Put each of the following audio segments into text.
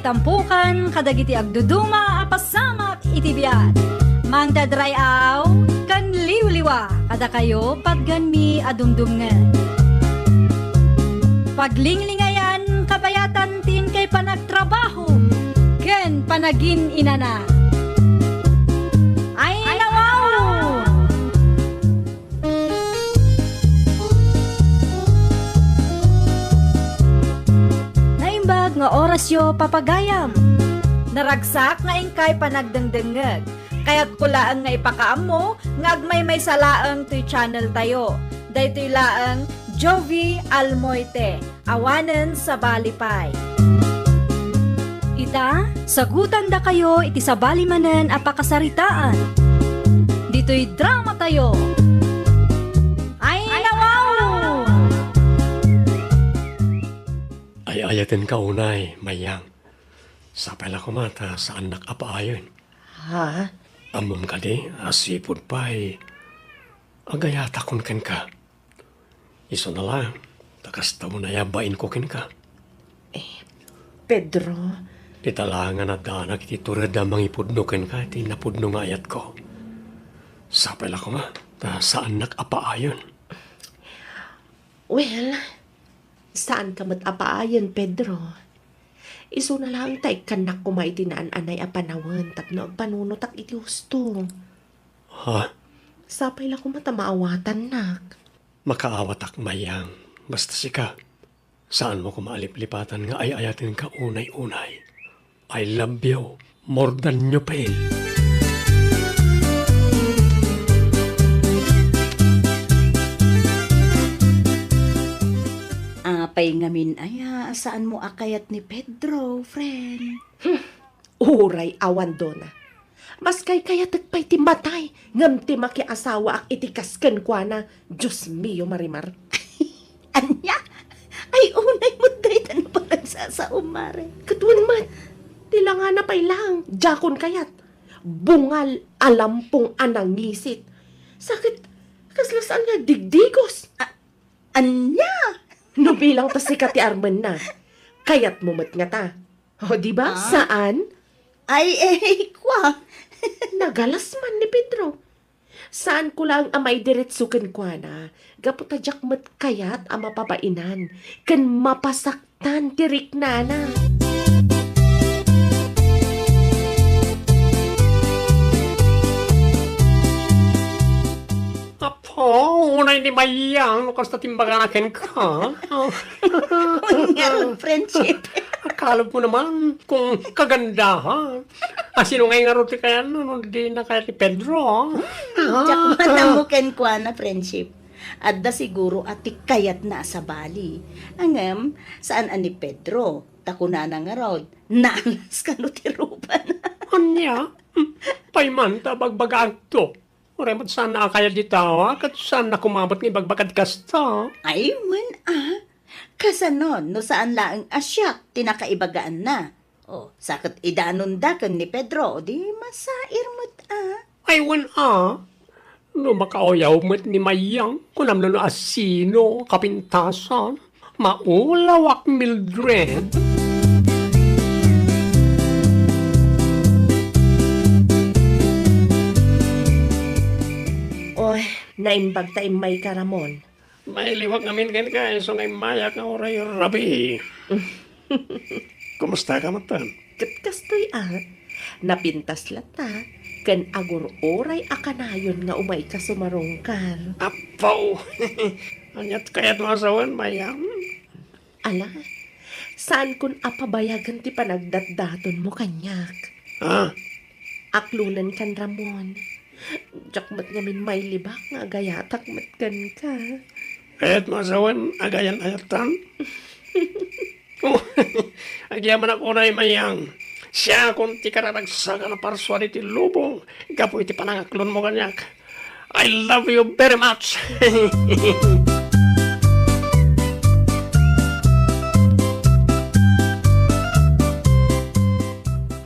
tampukan, kadagiti agduduma, apasamak itibiyat. Mang dadrayaw, kan liwliwa, kada kayo pagganmi adumdumngan. Paglinglingayan, kabayatan tin kay panagtrabaho, ken panagin inana. Ay nawaw! Naimbag nga oras yo papagayam. Naragsak nga ingkay panagdengdengeg. Kaya't kulaan nga ipakaam mo, nga agmay salaang to'y channel tayo. Daytoy laang Jovi Almoite, awanen sa Balipay. Ita, sagutan da kayo iti sa balimanen apakasaritaan. Dito'y drama tayo. Ay nawaw! Ay ayatin ka unay, mayang. Sapay la kumata sa anak apaayon. Ha? Amom ka di, asipod pa'y agayata kun ken ka. Iso na lang, takas tamo na yabain ko ken ka. Pedro, Italangan at danak iti turad na mangipudno ken ka, iti napudno nga ayat ko. Sapay la kuma, ta sa anak apaayon. well, saan ka matapaayan, Pedro? Iso na lang tay kanak kumaitinaan anay apanawan tapno agpanunotak iti husto. Ha? Sapay lang kumata-maawatan nak. Makaawatak mayang, basta sika. Saan mo kumaaliplipatan nga ay ayatin ka unay-unay. I love you more than you pay. Apay ngamin aya, saan mo akayat ni Pedro, friend? Uray awan dona. Mas kay kaya tagpay ti matay. Ngam ti makiasawa ak itikasken kwa na. Diyos mio marimar. Anya? Ay, unay mo dahi na pa nagsasaumare. Katuan man. Tila nga na pay lang. Jakon kayat. Bungal alampong anangisit. Sakit. Kaslasaan nga digdigos. Anya? No bilang ta sikat ti Arman na. Kayat mumat nga ta. O diba? Saan? Ay, kwa. Nagalas man ni Pedro. Saan ko lang amay diretsuken kwa na. Gaputa jakmat kayat ang mapapainan. Kan mapasaktan tirik nana. Apo, unay ni mayang, nukas na timbaganakin ka. Nga friendship. Akala mo naman kung kagandahan. Sino ngayon nga roti kaya no, di na kaya ni Pedro. Tsak matamuken kwa na friendship. At da siguro ati kayat na sa Bali. Angam, saan ani Pedro? Takuna na nga rod. Naalas ka no tirupan. Anya? Payman ta bagbagag to. Oremat saan na kaya dito, kat saan na kumabot ng bagbagad kasta. Ay, kasanon, no saan laang asyak, tinakaibagaan na. O, sakit idanon dakan ni Pedro, o di masair mo't Ay, no makauyaw mo't ni Mayang, kunam na asino, kapintasan, maulawak Mildred. Oy, naimbag ta imay ka Ramon. May liwag namin kayo so ngay mayak na oray rabi. Kumusta ka matan? Katkastoy napintas lata. Kan agur oray akanayon nga umay ka sumarongkar. Apaw! Anyat kaya't masawan, Mayang? Ala, saan kun apabayagan ti panagdatdaton mo kanyak? Ah, Aklunan kan Ramon. Jakmat ngamin may libak nga gayatak matgan ka. kaya't masawan, agayan ayatan? Oh, agyaman ako na Mayang. Siya kung ti kararagsaga na parswari ti lubong, gapo iti panangaklon mo kanyak. I love you very much.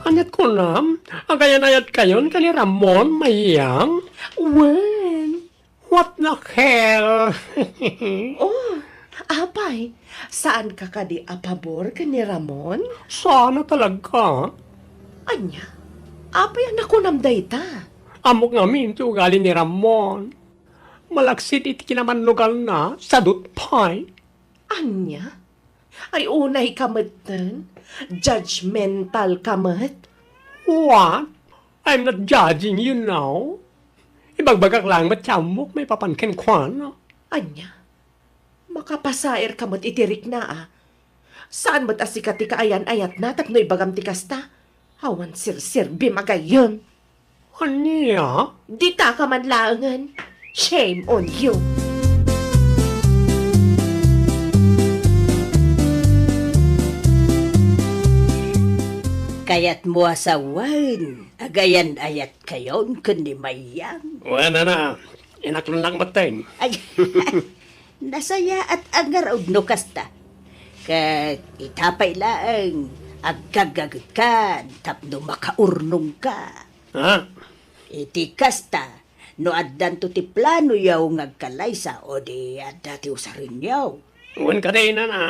Anyat ko na, agayan ayat kayon kani Ramon, Mayang. When? What the hell? Oh, Apay, saan ka kadi apabor ka ni Ramon? Sana talaga. Anya, apay ang nakunamday ta. Amok nga minto ugali ni Ramon. Malaksit iti kinamanlugal na sadut pay. Anya, ay unay kamatan, judgmental kamat. What? I'm not judging you now. Ibagbagak lang ba't chamok may papankin kwan? Anya, makapasair kamot itirik na ah. Saan mo't asikati kaayan ayat na tapno ibagam ti kasta? Awan sir bimagayon. Anya? Di ta ka man laangan. Shame on you. Kayat mo asawan, agayan ayat kayon kundi mayang. Wala na. Inaklon lang matay. Ay, nasaya at agaraw no kasta. Kat itapay laang, agkagagot ka, tapno makaurnong ka. Ha? Iti kasta, no addan to ti plano yaw ngagkalaysa o di adda ti usarin yaw. Wan ka na na.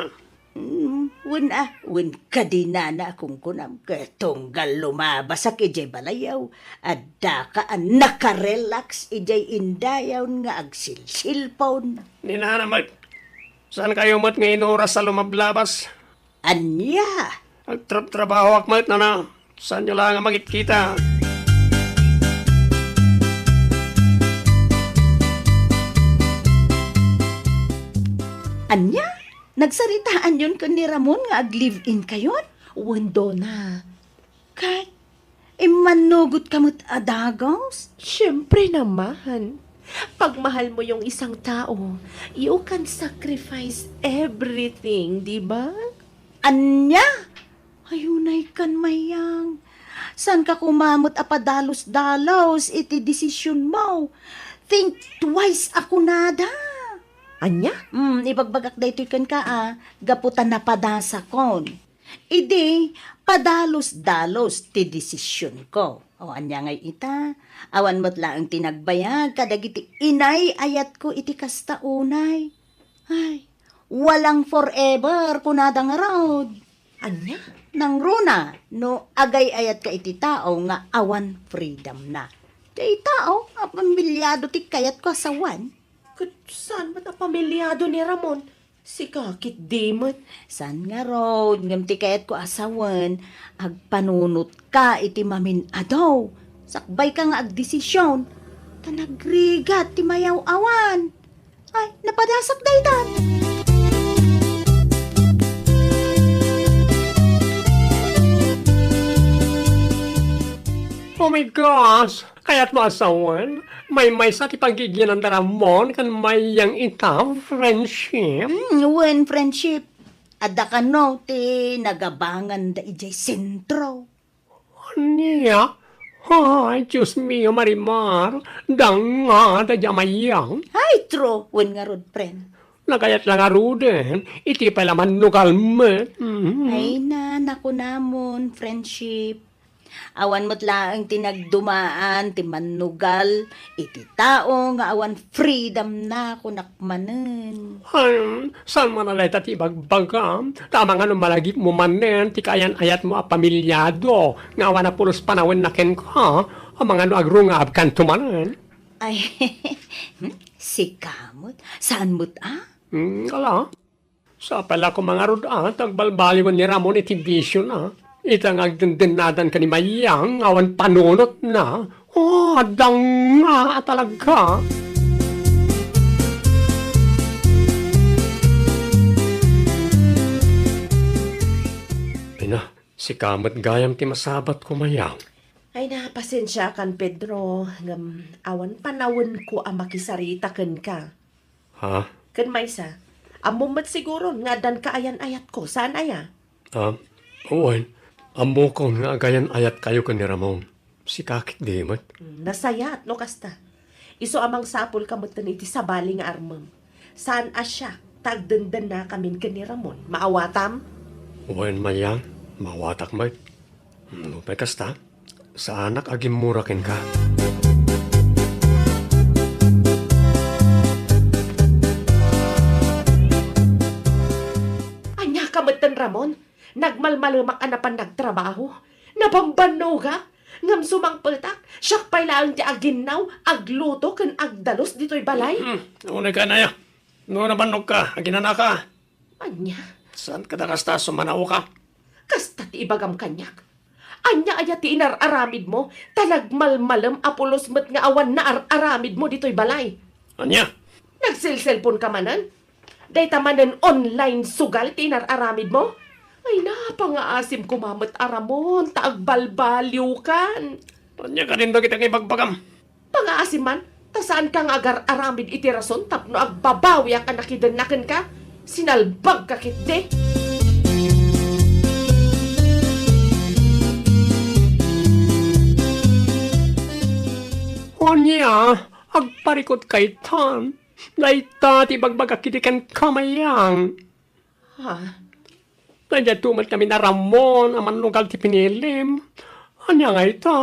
Wen kadinana kung kunam ka tunggal lumabasak ijay balayaw, adda ka an nakarelax ijay indayaw nga agsilsilpon. Ninanamat. Saan kayo mat ngayon oras sa lumablabas? Anya, Trabaho akmat na na. Saan nyo lang ang magkikita? anya, nagsaritaan yun ka ni Ramon nga ag-live-in kayon? Wando na. Kay, imanugot kamot adagos? Siyempre naman. Pag mahal mo yung isang tao, you can sacrifice everything, di ba? Anya, ayunay kan mayang. San ka kumamot apadalos-dalos iti desisyon mo? Think twice ako nada. Anya? Ibagbagak da ito'y kan ka gaputan na padasa kon. Idi, padalos-dalos ti desisyon ko. O anya ngay ita, awan mo't laang tinagbayag, kadagiti inay ayat ko iti kasta unay. Ay, walang forever kunada nga raod. Anya? Nang runa, no agay ayat ka iti tao nga awan freedom na. Ti tao, pamilyado ti kayat ko asawan. Saan ba na pamilyado ni Ramon? Si Kakit Dimot. San nga road, ngam ti kayat ko asawan, agpanunot ka iti mamin adaw. Sakbay ka nga agdesisyon, tanagrigat ti mayaw awan. Ay, napadasak daytan. Oh my gosh! Kaya't mo asawan, may sa tipagigyan ng Ramon kan may yang ita, friendship. When friendship, adda ka no, ti nagabangan da ijay sentro. Niya? Ay, Diyos mio, Marimar, danga da jamayang. Ay, true, when nga rod, friend. Nagayat lang aruden, iti pala manukal met. Ay na, naku namon, friendship. Awan mo't laang tinagdumaan, ti manugal, iti tao nga awan freedom na kunakmanen. Ay, saan mo nalit at ibagbagam? Tama nga nung malagip mo manen, ti kayan ayat mo a pamilyado. Nga awan na pulos panawin na ken ka, ang mga no agrungab kan tumanen. Ay, si kamot, saan mo't Kala. Sa pala ko mga rudat, ang balbaliwan ni Ramon iti vision na. Itang agdendanadan ka ni Mayang, awan panunot na. Oh, danga talaga. Ay na, si Kamat gayam ti masabat ko Mayang. Ay na, pasensya kan Pedro. Awan panawin ko ang makisarita kan ka. Ha? Kan Maysa, amumat siguro nga dan kaayan-ayat ko. Saan aya? Uwan. Amo ko nga agayan ayat kayo ka ni Ramon. Si Kakit Dimot. Nasayat, no kasta. Iso amang sapol kamutan iti sabali nga armam. Saan asya? Tagdandan na kamin ka ni Ramon. Maawatam? Uwan Mayang, mawatak mo. Lupay kasta, sa anak agim murakin ka. Nagmalmalumak anapan nagtrabaho. Napambano ka? Ngam sumangpetak, siyak pa'y lang di aginaw, agluto, kan agdalos dito'y balay. Una ka na ya. No naman ka, aginana ka. Anya, Saan ka nakasta sumanaw ka? kasta ti ibagam kanyak. Anya aya ti inararamid mo, talagmalmalam apulos met nga awan na aramid mo dito'y balay. Anya? Nagsilselpon ka manan? Day tamanan online sugal ti inararamid mo? Ay napangaasim kumamat aramon, taagbalbaliw kan. Anya ka din ba kitang ibagbagam? Pangaasim man, tasaan kang agar aramid iti rason tapno agbabawi ka nakidanakan ka? Sinalbag ka kitde. Anya, agparikot kay tan. Naita ti bagbagakitikan kamayang. Ha? Kaya tumat kami na Ramon, aman lugal ti pinilim. Anya nga ita,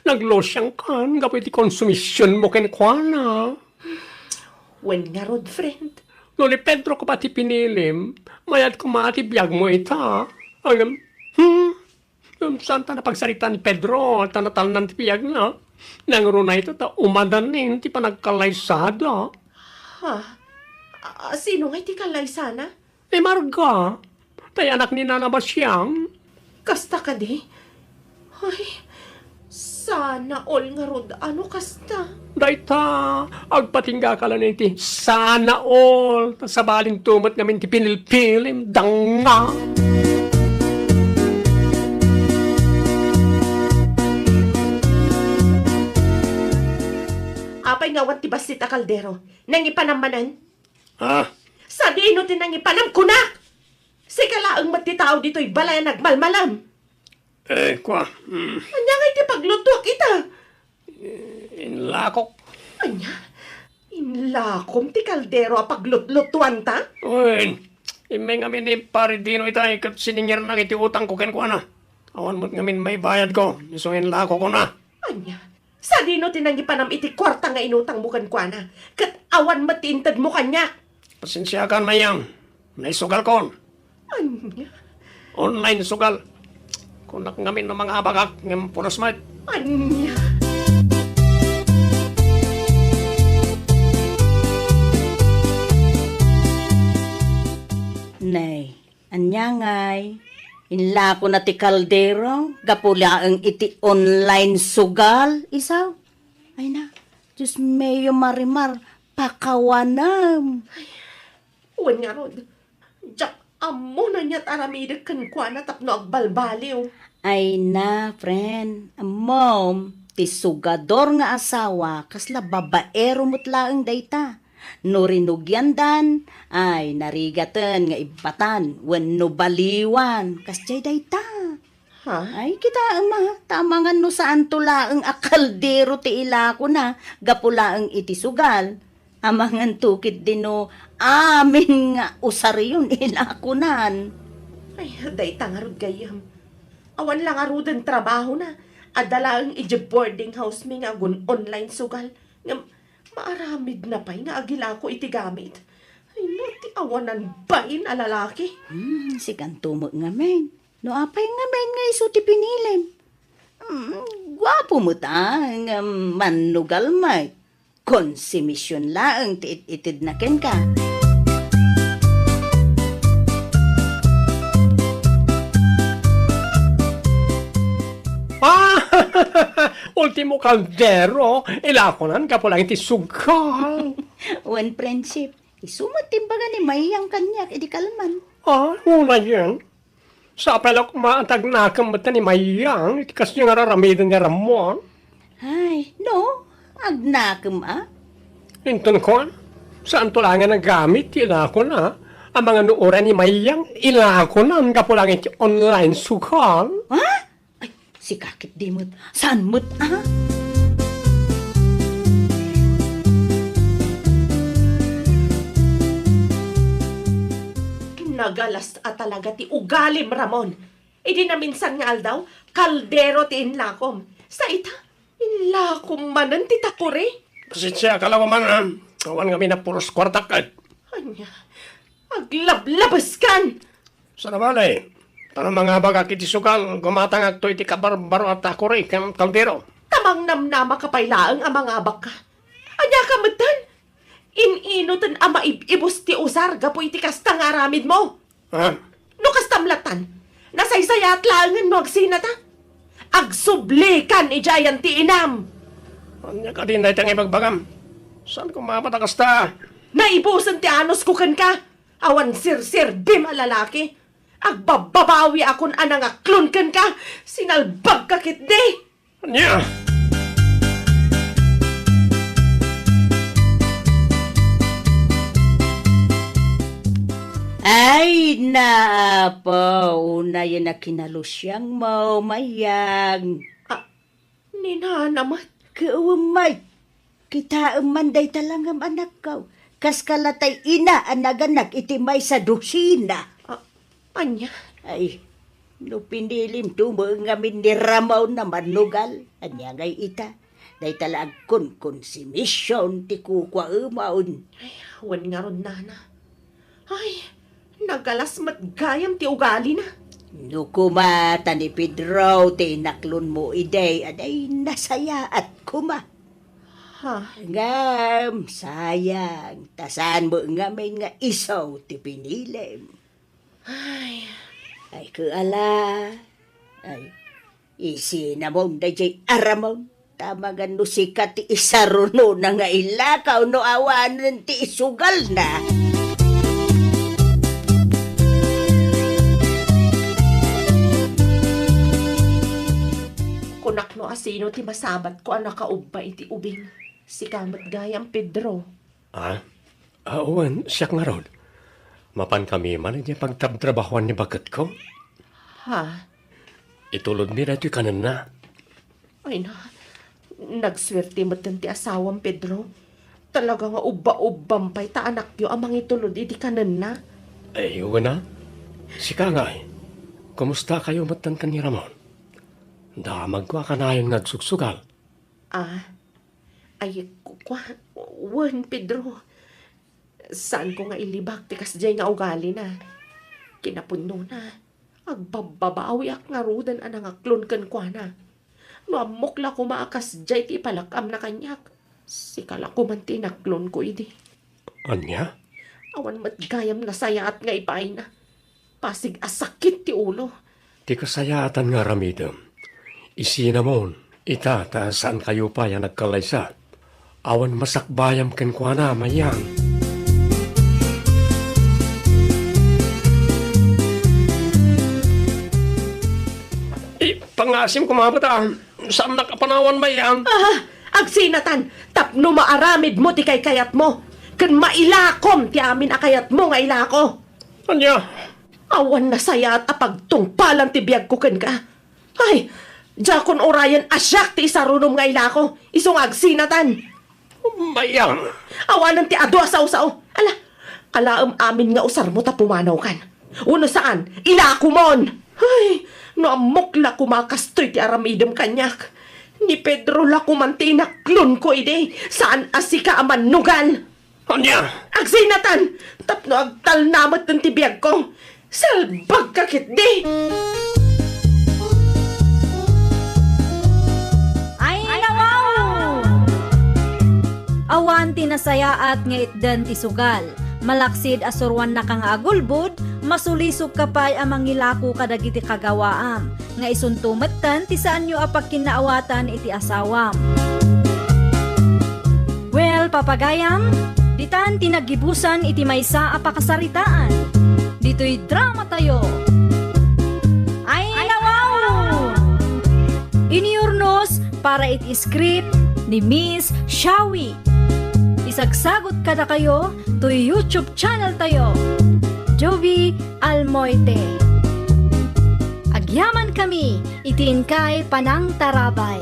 naglosyang kan, gapoy ti konsumisyon mo kenkwana. When nga rod, friend? No ni Pedro ko pa ti pinilim, mayat ko maati biyag mo ita. Ang, saan ta napagsarita ni Pedro, at tanatalan ti biyag na. Nangro na ito, ta umadanin, ti panagkalaysada. Ha? Sino nga iti kalay sana? Eh, Marga, tayo anak ni Nana Basyang. Kasta ka di? Ay, sana all nga rod. Ano kasta? Dayta, agpatingga ka lang iti, sana all, sa baling tumat namin ti pinilpilim, danga. Apay nga wat ti basit a kaldero. Nang ipanamanan? Ah, Sa di ino tinang ipanam ko na! Sikala ang matitao dito'y balay nagmalmalam. kwa, Anya nga iti pagluto kita. inlakok. Anya? Inlakom ti kaldero a paglutlutuan ta? Uy, imay ngamin ni Paridino itay, kat siningir na iti utang ko kenkwana. Awan mo't ngamin may bayad ko, so inlako ko na. Anya? Sa di no tinang ipanam iti kwarta nga inutang mo kan kwa na. Kat awan matintad mo kanya. Pasensya ka mayang, naisugal ko. Anya? Online sugal. Kunak ngamin ng mga abagak, ng punas mat. Anya? Nay, anya ngay. Inla ko na ti kaldero, gapula ang iti online sugal, isaw. Ay na, Diyos mayo marimar, pakawanam. Uwan nga rod. Diyak amo na niya't aramidag kan kwa na tapno agbalbaliw. Ay na, friend, mom, ti sugador nga asawa, kasla babaero mutlaang dayta. No rinugyandan, ay narigatan nga ibatan, wenno baliwan, kasjay dayta. Ha? Ay, kita ama, tamangan no saan tulaang akaldero ti ilako na, gapulaang iti sugal. Amangan tukit din no, amin nga usariyon ilakunan. Ay, day tangarod gayam. Awan lang arudan trabaho na. Adala ang boarding house mi nga gun online sugal. Nga maaramid na pa'y nga agila ko iti gamit. Ay, no, ti awanan bain a lalaki. Si kantumo nga men. No apay nga men nga iso ti pinilim. Gwapo mo ta, nga manugal may. Konsumisyon laang ti itid na ken ka. Ah, ultimo kaldero, ilakonan ka po lang iti sugal. When friendship, isumot timbaga ni mayang kanyak, edi kalman. Ah, una yan. Sa apelak maantag nakambatan ni Mayang, iti kasi nga raramidan ni Ramon. Ay, no, agnakam ah. Inton ko, saan tulangan ang gamit, ilako na. Ang mga nuuran ni Mayang, ilako na, ang kapulang iti online sugal. Ha? Ay, si kakit di mo't. Saan mo't ah? Nagalas at talaga ti ugalim, Ramon. Idi na minsan nga aldaw, kaldero ti inlakom. Sa ita, inlakom manan ti takore. Kasi siya, kalawa man, awan kami na puros kwartakat. Anya, aglablabas kan. Sa nabalay, Tanong mga baga kiti sugal, gumatangag to iti kabarbaro at akuri, kaldero. Tamang namnama kapaylaang ang mga abak ka. Anya ka matan? Ininutan ama ibus ti usar gapo iti kasta nga aramid mo. Ha? No kastamlatan, nasaysaya at laangan mo agsinata. Agsublikan ijayan ti inam. Anya ka din dahil ibagbagam. Saan ko mapatakas ta? Naibusan ti anos ko kan ka. Awan sir bim a lalaki. Agbababawi akon anang aklon kan ka. Sinalbag ka kit di. Anya? Ay, naapaw na yan na kinalusyang mo, mayang. Nina naman. Kaumay, kita manday talangam anak ko. Kas kalatay ina anaganak iti may sa dusina. Anya? Ay, no pinilim tumangamin ni Ramaw na manugal. Anya ngay ita. Day talag kun si mission ti kukwa umaon. Ay, awan nga ron nana. Ay, nagalas matgayam ti ugali na. No kumata ni Pedro, tinaklon mo iday, aday nasaya at kuma. Ha? Ngam, sayang, tasan mo ngamin nga isaw ti pinilim. Ay, Ay, kaala. Ay, isinamon da jay aramon. Tamagan no sikat ti isaruno na nga ilakaw no awanan ti isugal na. kunak no asino ti masabat ko ang nakaubba iti ubing. Si kamat gayam Pedro. Ah? Awan, siya nga rod. Mapan kami man niya pagtabtrabahuan ni bagat ko. Ha? Itulod mi na ito'y kanan na. Ay na, nagswerte mo ti asawang Pedro. Talaga nga ubba-ubbam pa'y ta anak yo amang itulod iti kanan na. Ay, uwa na. Sika nga eh. Kumusta kayo matan ka ni Ramon? Damag ko ka na yung nagsugsugal. Ay, wan Pedro. Saan ko nga ilibak tikas jay nga ugali na. Kinapuno na. Agbababawi ak nga rudan anang aklon kan kwa na. No amok la ko maakas jay ti palakam na kanyak. Sikala ko man tinaklon ko idi. Anya? Awan matgayam na saya at nga ipay na. Pasig asakit ti ulo. Di kasayatan nga ramidam. Isinamon, itata saan kayo pa yan nagkalaysa. Awan masakbayam kenkwana mayang. Pangasim ko mga bata, saan nakapanawan ba yan? Agsinatan, tapno maaramid mo ti kay kayat mo. Kan mailakom ti amin akayat mo nga ilako. Anya? Awan na saya at apagtungpalan ti biyag ko ken ka. Ay, jakon orayan asyak ti isarunom nga ilako. Isong agsinatan. Mayang. Awanan ti ado asaw-saw. Ala, kalaam amin nga usar mo ta pumanaw kan. Uno saan, ilako mon. Ay, naamok la kumakastoy ti aramidem kanyak. Ni Pedro la kumantinaklon ko ide. Saan asika aman nugal. Anya? Agsinatan, tapno agtalnamat ng tibiyag ko. Salbag kakit di. Ay, nawaw! Awan tinasayaat nga itdan ti sugal. Malaksid asurwan na kang agulbud, masulisog kapay amang ngilako kadagiti kagawaam. Nga isuntumatan ti saan nyo apag kinaawatan iti asawam. Well, papagayam, ditan tinagibusan iti maysa apakasaritaan. Dito'y drama tayo. Ay, nawaw! Iniurnos para iti script ni Miss Shawi. Isagsagot kada kayo to YouTube channel tayo. Jovi Almoite. Agyaman kami, itiin kay Panang Tarabay.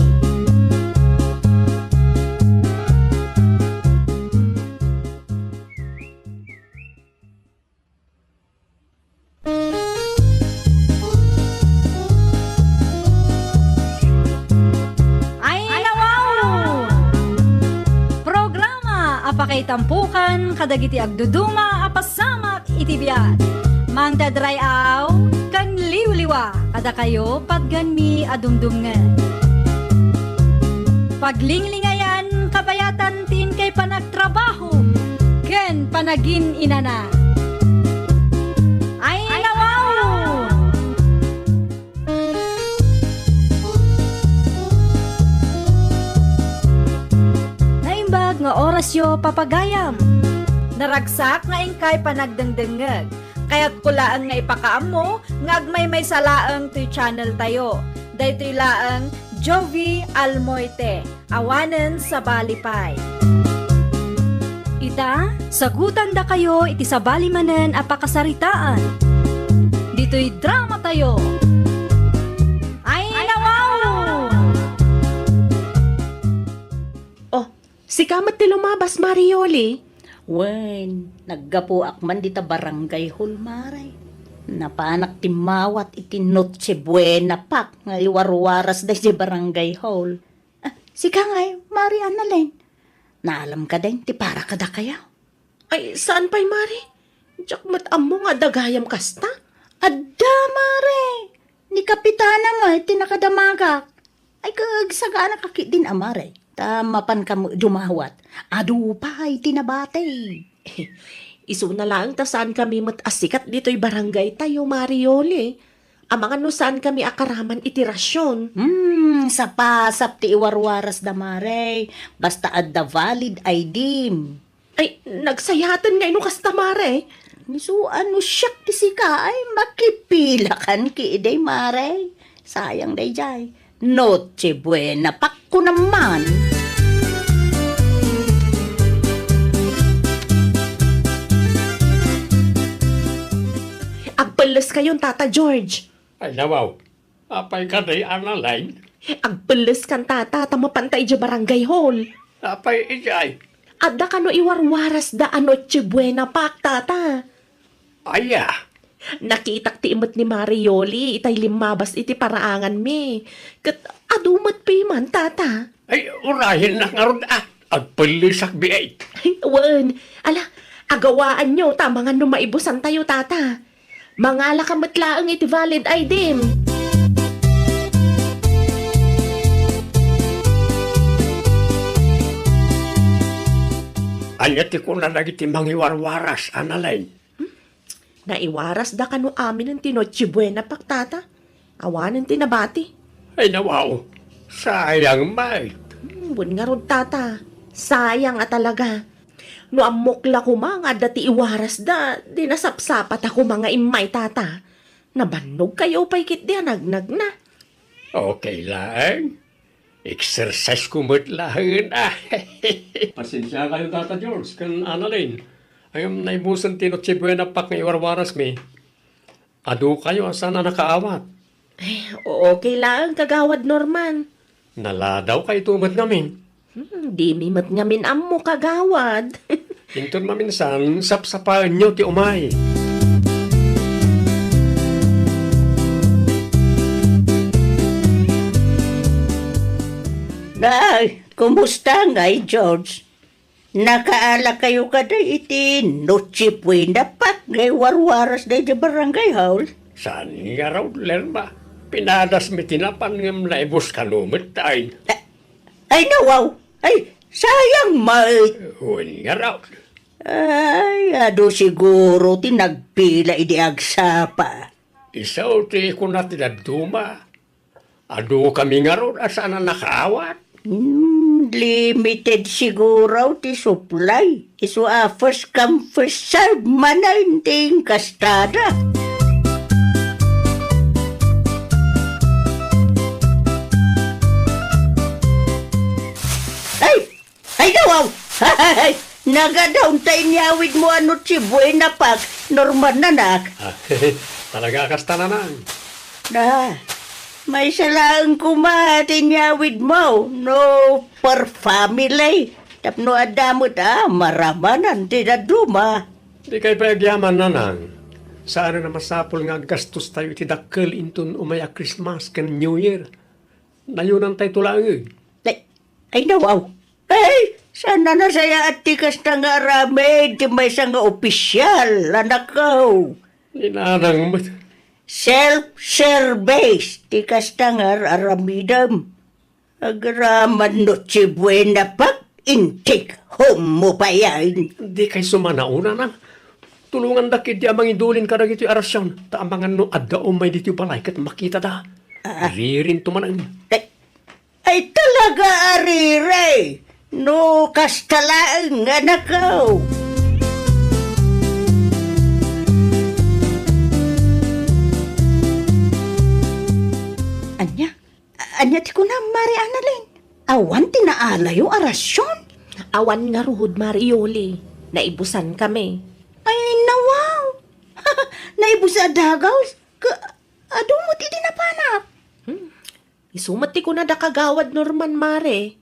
Apakay tampukan, kadagiti agduduma, apasamak, itibiyat. Mangdadray aw, Kan liwliwa, kada kayo padgan mi adumdumngan. Paglinglingayan, kabayatan tin kay panagtrabaho, ken panagin inana. Ay nawaw! Naimbag nga oras yo papagayam. Naragsak nga ingkay panagdengdengeg. Kaya't kulaan nga ipakaam mo, nga agmay may salaang to channel tayo. Daytoy laang Jovi Almoite, awanen sa Balipay. Ita, sagutan da kayo iti sa balimanen apakasaritaan. Dito'y drama tayo. Ay nawaw! Oh, si kamat ti lumabas, Marioli. Wen, naggapo akman dita barangay hall, maray. Napanak timawat iti Noche Buena pak nga iwarwaras da si barangay hall. Si kangay, Mari Annalyn. Naalam ka din, ti para ka da kaya. Ay, saan pa'y, Mari? Diyak matamo nga dagayam kasta. Adda, Mare. Ni kapitana nga, iti nakadamagak. Ay, kagsagaan na kakit din, Amare. Tamapan ka mo dumawat. Adu pa, iti nabate. Iso na lang ta saan kami matasikat dito'y barangay tayo, Marioli. Amangan no saan kami akaraman itirasyon. Sapasap ti iwarwaras da, Mare. Basta adda valid ID. Ay, nagsayatan nga ino kasta, Mare. So, ano siyak ti sika ay makipilakan ki iday, Mare. Sayang day jay. Noche Buena pakko naman. Agpalas kayong Tata George. Ay nawaw, apay ka day Annalyn. Agpalas kan tata tamapantay di barangay hall. Apay ijay. Adda kano iwarwaras da Noche Buena pak, tata. Aya, Nakitak ti imot ni Marioli, itay limabas iti paraangan mi. Kat adumat pa man, tata. ay urahin na nga ron agpalisak biay. Ay, wan. Ala, agawaan nyo, tamangan no maibusan tayo, tata. Mangala kamatlaang iti valid ID. Anyati ko na nagiti mangiwarwaras, Annalyn. Naiwaras da kano amin ng Noche Buena pak, tata. Awanan tinabati. Ay nawaw, sayang may. Bun nga rod, tata. Sayang at talaga. No amokla ko mga dati iwaras da, di nasapsapat ako mga imay, tata. Nabanog kayo pa ikit di nagnag na. Okay lang. Exercise ko matlahan. Pasensya kayo, Tata George, kan Annalyn. Ayam naibusan ti Noche Buena pak nga iwarwaras mi. Adu kayo, sana nakaawat. Ay, okay lang, kagawad Norman. Naladaw kayo tumat namin. Di mimat ngamin ammo kagawad. Hinton maminsan, sapsapahan nyo ti umay. Ay, kumusta ngay, George? Nakaala kayo kada iti Noche Buena pak ngay warwaras day di barangay hall. Saan nga raw, Lerma? Pinadas mi tinapan ngam naibos kanumit ay. Ay, nawaw! Ay, sayang, mate! Huwag nga raw. Ay, ado siguro tinagpila idi agsapa. Isaw ti ko na tinaduma. Ado kami nga raw, asana nakaawat. Limited siguro ti supply. Iso first come, first serve man na hindi kastada. Ay, nawaw! Ay, nagadaon tayo niyawid mo ano si Buena pak, Norman nanak. Talaga kasta na nang. Na, may salaan kumati niyawid mo, no per family. Tapno adamot maramanan, tinaduma. Di kay pagyaman na nang. Saan na masapol nga gastos tayo iti dakkel intun umaya Christmas kan New Year. Nayunan tayo tulang. Ay, nawaw. Ay, sana na saya at tikas na nga rami, di may isang opisyal, anak ko. Ninanang mo. self-service, ti kastangar aramidam. Agraman no si buena pag intik home mo pa yan. Di kay sumanauna na. Tulungan da kiti amang idulin ka na gito arasyon. Ta amangan no adda umay dito balay kat makita da. Ririn tumanang. Ay talaga arire. No kastalaan nga nakaw. Anya ti ko na, Mari Annalyn. Awan tinaala yung arasyon. Awan nga ruhod, Marioli. Naibusan kami. Ay, nawaw. Naibusa dagaw. Adumot iti napanak. Isumati ko na da kagawad Norman, Mare.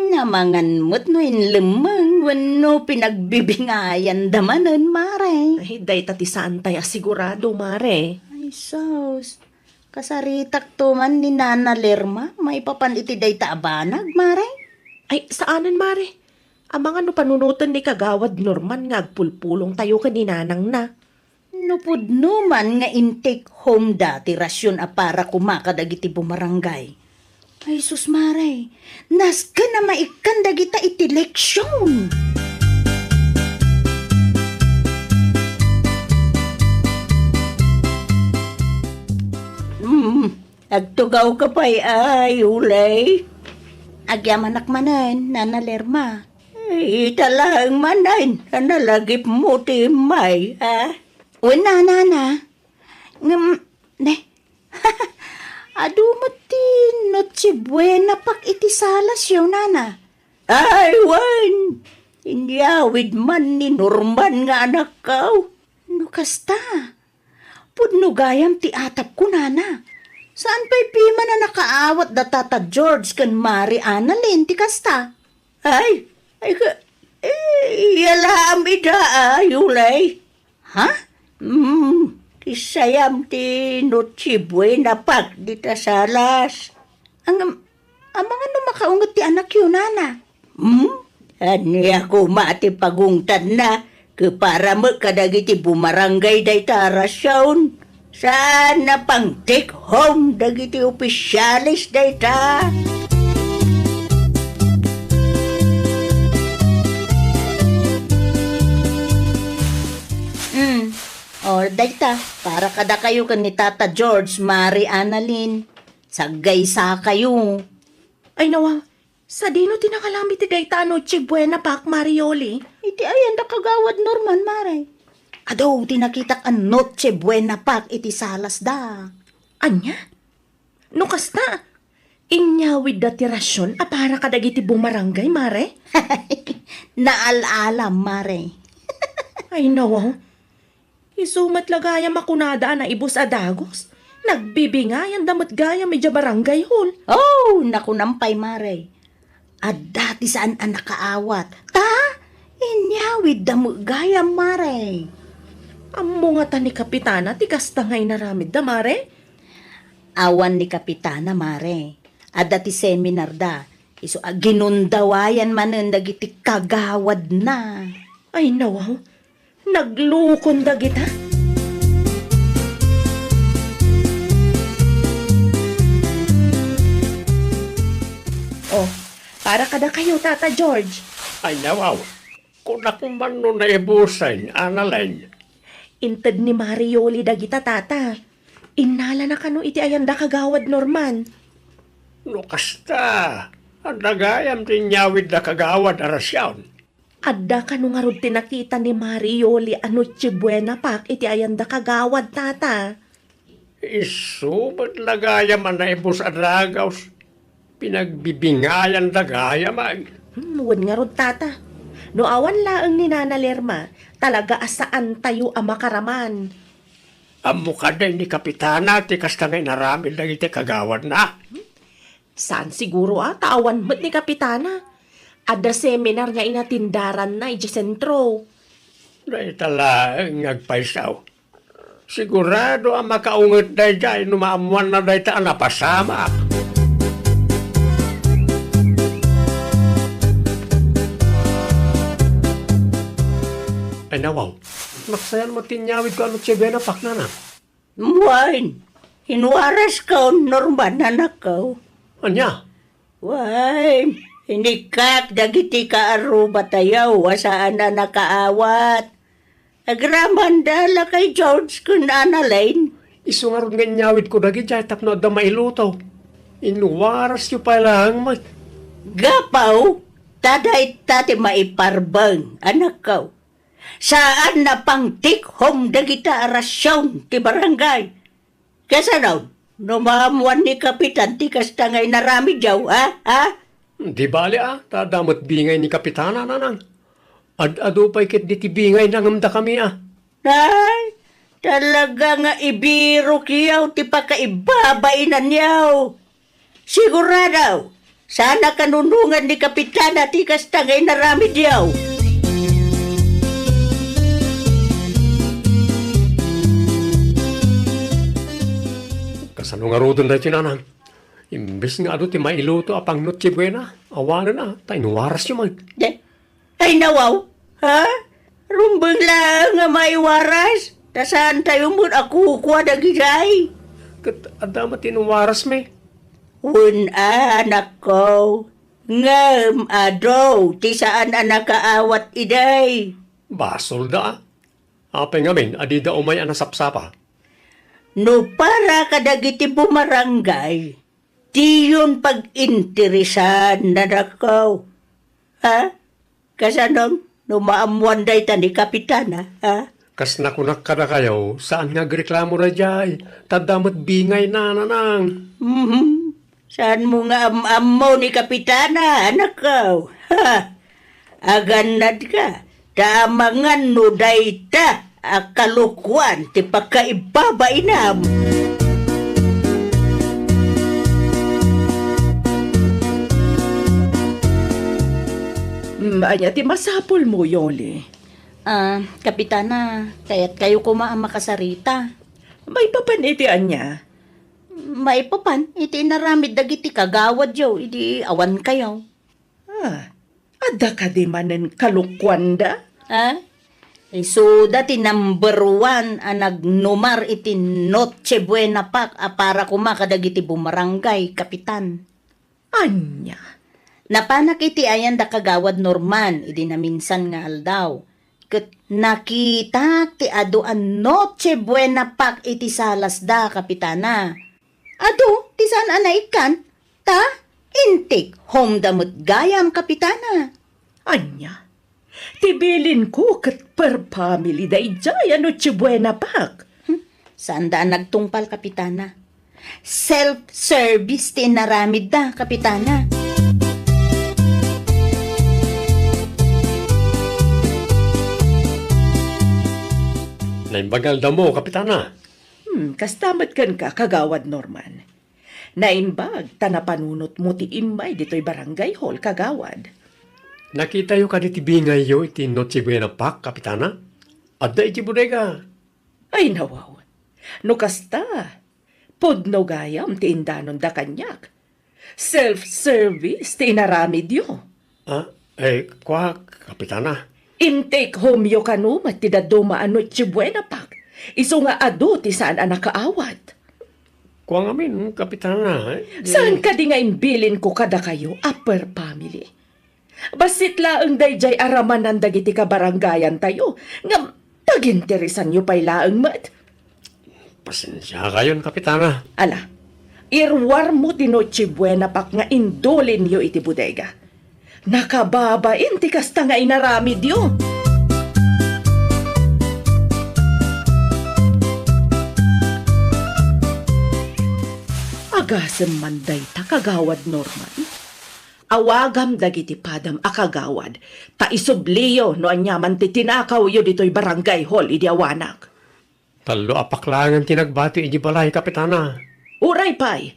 Namangan mo't no inlemang wano pinagbibingayan damanan, Mare. Ay, day tati saan tayo sigurado, Mare. Ay, sos. Kasaritak to man ni Nana Lerma, may papan iti day taabanag, Mare. Ay, saanan, Mare? Amang ano panunutan ni kagawad Norman nga agpulpulong tayo kaninanang na. Nupod man nga intake home dati rasyon a para kumakadag iti bumarangay. Ay, sus, Mare, naska na maikan dagita iti leksyon. Agtugaw ka pa'y ay, ulay. Agyamanak manan, Nana Lerma. Ay, talang manan, nalagip mo ti may, ha? Wala, Nana. Ne? Adu mo ti noche buena pak iti salas yun, Nana. Ay, wan. Inyawid man ni Norman nga anak kaw. No kasta. Pudno gayam ti atap ko, Nana. Saan pa'y pima na nakaawat da Tata George kan Mari Annalyn ti kasta? Ay, yalam ida ayulay. Ha? Kisayam ti noche buena pak di tasalas. Amang ano makaungot ti anak yun, Nana? Ani ako mati pagungtan na. Para mo kadagiti bumarangay day tarasyon. Sana pang take home dagiti opisyalis day ta. Or day ta, para kada kayo kan ni Tata George, Mari Annalyn. Sagay sa kayo. Ay, nawa. Sa dino tinakalamit ti dayta noche buena pak, Marioli. Iti ayan da kagawad Norman, Mare. Adaw, tinakitak an noche buena pak iti salas da. Anya? No kasta? Inyawid da tirasyon a para kadagiti bumarangay, Mare? Naalalam, Mare. Ay, nawa. Isumat lagayam makunada na ibus adagos. Nagbibingayan damot gaya medya barangay hol. Oh, nakunampay, Mare. At dati saan ang nakaawat? Ta? Inyawid damo gaya, Mare. Amo nga ta ni Kapitana, tikas tangay naramid da, Mare? Awan ni Kapitana, Mare. At dati seminar da. Iso ginundawayan manen dagiti kagawad na. Ay, nawaw. Naglukon da kita. Oh, para kada kayo, Tata George. Ay nawaw. Kung akong man no naibusan, Annalyn. Inted ni Marioli dagita, Tata. Inala na kano iti ayanda kagawad Norman. No kasta. Ang nagayam tinyawid na kagawad arasyon. Adda kano nga rod tinakita ni Marioli anoche buena pak iti ayanda kagawad, Tata. Isubat lagayam ang naibus adagaws. Pinagbibingayan lagayam ay. Wan nga rod, Tata. No awan laang ni Nana Lerma, talaga asaan tayo ang makaraman. Amo ka din ni Kapitana, ti kastangay naramid lang iti kagawad na. Saan siguro tawan mo't ni Kapitana? Ada seminar nga inatindaran na iti sentro. Dahil tala ngagpaisaw. Sigurado ang makaungot dahi dahil numaamuan na dahi taan napasama. Ay nawaw, naksayan mo tinyawid ko ano siya na pak na na. Muwain, hinwaras ka Norman anak ka. Anya? Why, hinikak dagiti ka aruba tayaw, wasaan na nakaawat. Agraman dala kay George kun analay. Isu nga ron nga nyawid ko dagi dyan tapno da mailutaw. Inuwaras yu pa lang mat. Gapaw, taday tate maiparbang, anak ka. Saan na pang tikhom dagita arasyon ti barangay? Kesa daw, numamuan ni Kapitan ti kasta ngay narami jaw, ha? Di bali tadamot bingay ni Kapitana nanang. Ado pa'y kit di ti bingay nangamda kami Ay, talaga nga ibiro kiyaw ti pakaibabainan yaw. Sigurado, sana kanunungan ni Kapitana ti kasta ngay narami yaw. Kasano nga rodon dahil tinanang. Imbes nga ado ti mailuto apang notche buena. Awanan tayo nuwaras yu mag. Ay nawaw, ha? Rumbang lang nga maiwaras. Tasaan tayo mo ako kuha dagijay. Kat adama tinuwaras me. Anak ko. Ngam ado, ti saan anak kaawat iday. Basol da Apay ngamin, adida umay anasapsapa. No para kadagiti bumarangay, di yun pag-interesan na nakaw. Ha? Kasanong, numaamuan day ta ni Kapitana, ha? Kas nakunak ka na kayo, saan nga reklamo na jay? Tadamot bingay na nanang. Saan mo nga am-am ni Kapitana, anak ko? Ha? Aganad ka, tamangan no day ta, akalukuan, ti pagkaibabainam. Anya, ti masapol mo, Yoli. Kapitana, kaya't kayo kumaang makasarita. May papanitian niya. Maipapan, iti naramid dagiti kagawad yaw, iti awan kayo. Ada ka di manen kalukwanda? Ha? So, dati number 1 nagnumar iti Noche Buena pak para kumakadagiti bumarangay, kapitan. Anya? Napanak iti ayan da kagawad Norman, idi na minsan nga aldaw. Ket nakita ti ado an Noche Buena pak iti salas da, kapitana. Ado, ti saan anaikan? Ta? Intik, home damot gayam, kapitana. Anya? Tibilin ko kat per family da ijay ano chibuena pak. Saan daan nagtungpal, kapitana? Self-service ti naramid da, kapitana. Naimbagal da mo, Kapitana. Kastamat kan ka, kagawad Norman. Naimbag, tanapanunot mo ti imay dito'y barangay hall, kagawad. Nakita yu ka di ti bingay yu iti Noche Buena pak, Kapitana? Adda iti bodega. Ay nawaw, no kasta, pudno gayam ti indanon da kanyak. Self-service ti inaramid yo. Kwa, Kapitana? Intake home yo kanumat ti daduma ano chibuena pak. Iso nga ado ti saan anak kaawat. Kwa ngamin, Kapitana. Saan ka di nga imbilin ko kada kayo, upper family? Basit laang dayjay aramanan dagiti kabarangayan tayo, nga taginteresan nyo pa'y laang mat. Pasensya kayon, Kapitana. Ala, irwar mo ti Noche Buena pak nga indulin yo iti bodega. Nakababain ti kasta nga inaramid yo. Agasem manday ta kagawad Norman. Awagam dagiti padam akagawad. Ta isubliyo no anyaman ti tinakaw yo dito'y barangay hall idi awanak. Talo apaklangan tinagbati iji balay, Kapitana. Uray pay.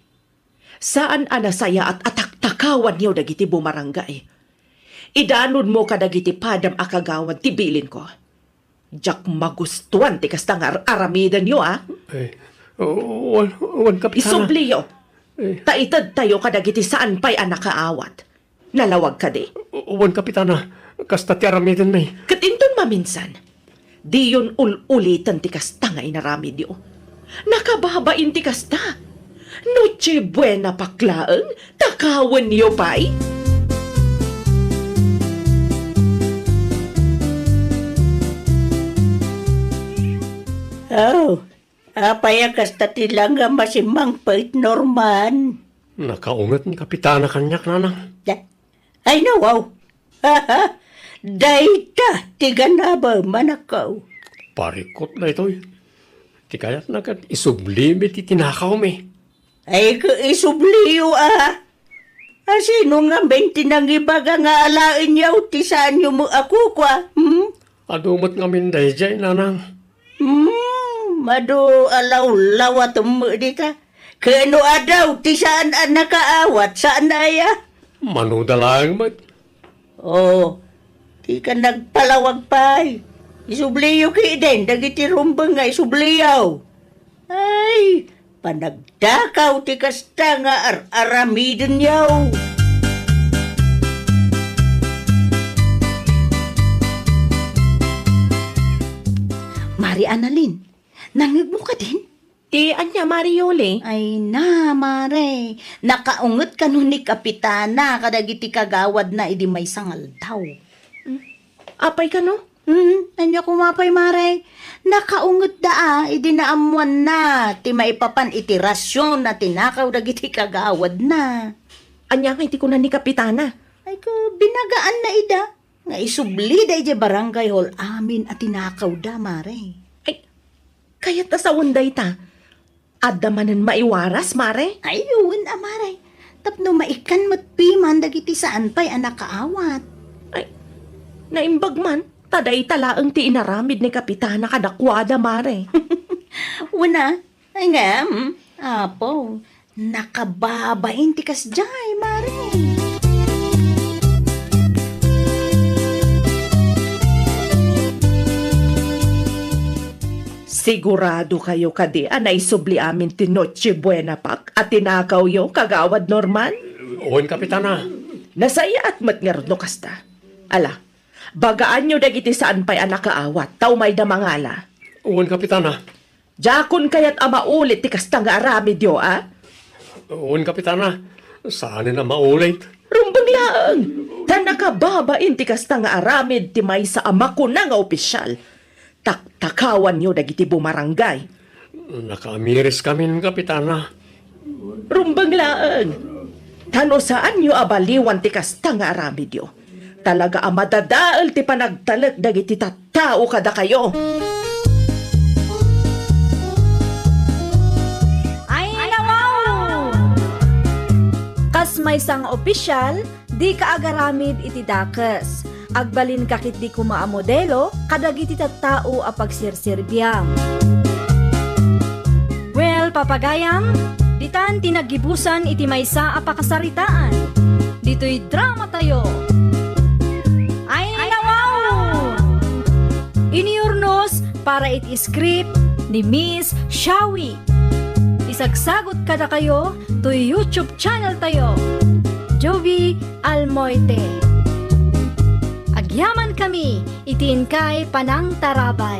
Saan anasaya at ataktakawan yo dagiti bumarangay. Idanon mo ka dagiti padam akagawad tibilin ko. Jak magustuhan ti kasta nga aramidan yo Wan, Kapitana. Isubliyo. Taitad tayo kadagiti saan pa'y anak kaawat. Nalawag ka di. Wan, Kapitana. Kasta ti aramidan may. Katinton maminsan. Di yun ulitan ti kasta nga inaramid yo. Nakababain ti kasta. Noche buena paklaang, takawan niyo pa'y. Oh, apaya kasta tilang nga masimang pait Norman. Nakaungat ni Kapitana kanyak, nanang. Ay nawaw. Haha, dayta, tiga na ba manakaw? Parikot na ito'y. Ti kayat na kat isublime ti tinakaw me. Ay ka isubliyo Sino nga 20 nang ibaga nga alain yaw, ti saan yung mo ako kwa? Adumat nga minday jay, nanang. Mado alaw lawat mo dita. Kano adaw, ti saan nakaawat, saan na ya? Manudalang mat. Oh, di ka nagpalawag pa. Isubliyo ki din, dagiti rumbang nga isubliyaw. Ay, panagdakaw ti kasta nga aramidin yaw. Mari Annalyn, nangig mo ka din? Ti anya Mariole. Ay na, mare. Nakaungot ka nun ni Kapitana kadagiti kagawad na idi may sangal daw. Apay ka no? Anya kumapay, mare. Nakaungot idi naamuan na. Ti maipapan iti rasyon na tinakaw dagiti kagawad na. Anya nga iti kunan ni Kapitana. Ay ko, binagaan na ida. Nga isubli da iti barangay hall amin at tinakaw da, mare. Ay, kaya't asawan day ta. Adda manan maiwaras, mare. Ayun, mare. Tapno maikan matpiman dagiti saan pa'y anak kaawat. Ay, naimbag man. Taday talaang ti inaramid ni Kapitana kadakwada, mare. Una, ay nga, apo, nakababain ti kasjay, mare. Sigurado kayo kadi na isubli amin ti Noche Buena pak at tinakaw yo kagawad Norman? Oon, Kapitana. Nasaya at matngarod no kasta. Ala, bagaan nyo dagiti saan pa'y anak kaawat, tao may damangala. Oon, Kapitana. Jakon kayat ama ulit ti kasta nga aramid yo, Oon, Kapitana. Saan na maulit? Rumbang laang, tan nakababain ti kasta nga aramid ti may sa ama ko na nga opisyal. Takawan nyo dagiti bumarangay. Nakaamiris kami, Kapitana. Rumbang laang, tano saan nyo abaliwan ti kasta nga aramid yo. Talaga amadadaal ti panagtalag dagiti tattao kada kayo. Ay, nawaw! Kas may sang opisyal, di ka agaramid iti dakes. Agbalin kakit di kumaamodelo, kadagiti tattao a pagsirsirbiyam. Well, papagayam, ditan tinagibusan iti maysa a pakasaritaan. Dito'y drama tayo. Ay, nawaw! Iniurnos para iti script ni Miss Shawi. Isagsagot kada kayo to YouTube channel tayo. Jovi Almoite. Agyaman kami, itiin kay Panang Tarabay.